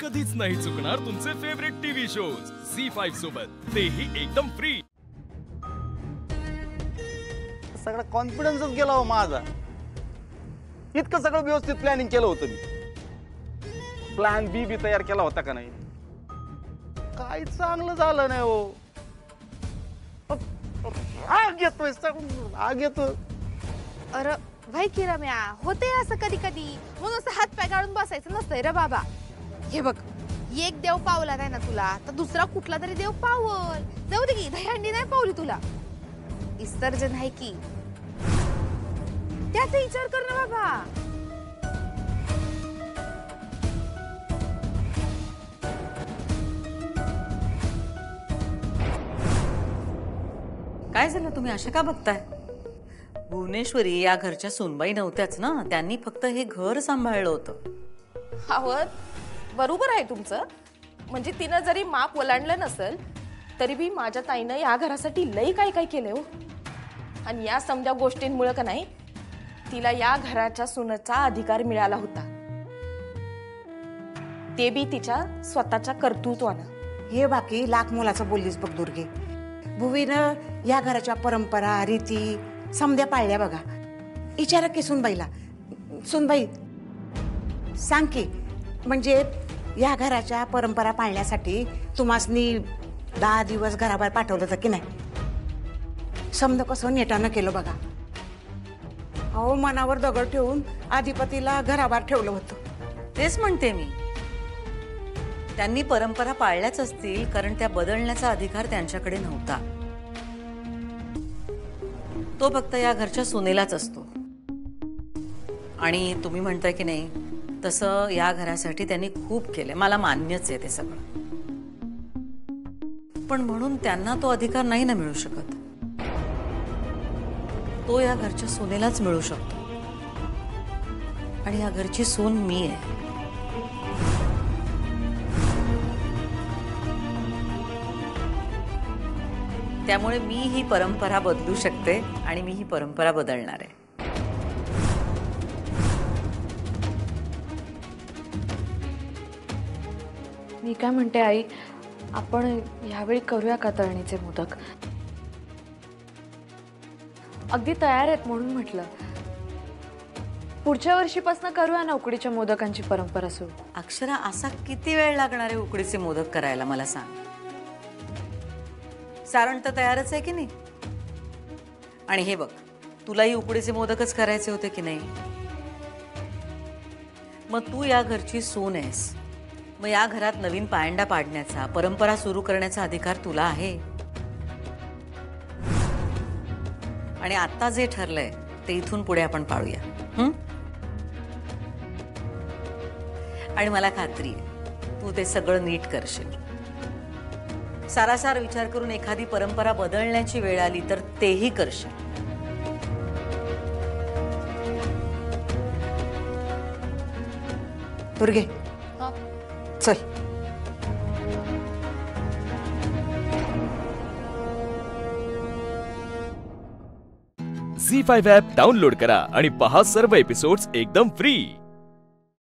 कधीच नाही चुकणार तुमचे फेवरेट टीव्ही शोज झी5 सोबत, तेही एकदम फ्री। सगळा कॉन्फिडन्सच गेला हो माझा। इतकं सगळं व्यवस्थित प्लॅनिंग केलं होतं मी। प्लॅन बी बी तयार केला होता का नाही? काय चांगलं झालं नाही हो। आग येतोय, आग येतो। अरे भाई की रम्या, होते असं कधी कधी, म्हणून असं हात पाय काढून बसायचं नसतंय रे बाबा। हे बघ, एक देव पावला नाही ना तुला, तर दुसरा कुठला तरी देव पावल। जाऊ दे की दहीहंडी नाही पावली तुला, विसर्जन आहे की, त्याचा विचार कर ना बाबा। काय झालं, तुम्ही अशा का बघताय? भुवनेश्वरी या घरच्या सुनबाई नव्हत्याच ना, त्यांनी फक्त हे घर सांभाळलं होतं। आवत बरोबर आहे तुमचं, म्हणजे तिनं जरी माप ओलांडलं नसेल तरी बी माझ्या ताईनं या घरासाठी लई काय काय केलंय हो। आणि या समध्या गोष्टींमुळे का नाही तिला या घराच्या सुनेचा अधिकार मिळाला होता, ते बी तिच्या स्वतःच्या कर्तृत्वानं। हे बाकी लाख मोलाचं बोललीस बघ दुर्गे। भुवीनं या घराच्या परंपरा रीती समध्या पाळल्या बघा। विचारा की सुनबाईला, सुनबाई सांग की, म्हणजे या घराच्या परंपरा पाळण्यासाठी तुम्हासनी 10 दिवस घराबाहेर पाठवलं होतं की नाही? समद कसं नेटानं केलं बघा। अहो मनावर दगड ठेवून अधिपतीला घराबाहेर ठेवलं होतं। तेच म्हणते मी, त्यांनी परंपरा पाळल्याच असतील, कारण त्या बदलण्याचा अधिकार त्यांच्याकडे नव्हता। तो फक्त या घरच्या सुनेलाच असतो। आणि तुम्ही म्हणताय की नाही, तसं या घरासाठी त्यांनी खूप केले, मला मान्यच आहे ते सगळं। पण म्हणून त्यांना तो अधिकार नाही ना मिळू शकत, तो या घरच्या सुनेलाच मिळू शकतो। आणि या घरची सून मी आहे। त्यामुळे मी ही परंपरा बदलू शकते आणि मी ही परंपरा बदलणार आहे। मी काय म्हणते आई, आपण यावेळी करूया का तळणीचे मोदक? अगदी तयार आहेत म्हणून म्हटलं, पुढच्या वर्षीपासून करूया ना उकडीच्या मोदकांची परंपरा सुरू। अक्षरा, असा किती वेळ लागणार आहे उकडीचे मोदक करायला मला सांग? सारण तर तयारच आहे की नाही? आणि हे बघ, तुलाही उकडीचे मोदकच करायचे होते की नाही? मग तू या घरची सून आहेस, मग या घरात नवीन पायंडा पाडण्याचा, परंपरा सुरू करण्याचा अधिकार तुला आहे। आणि आता जे ठरलंय ते इथून पुढे आपण पाळूया। आणि मला खात्री आहे तू ते सगळं नीट करशील। सारासार विचार करून एखादी परंपरा बदलण्याची वेळ आली तर तेही करशील। दुर्गे चल। झी5 ॲप डाउनलोड करा आणि पहा सर्व एपिसोड्स एकदम फ्री।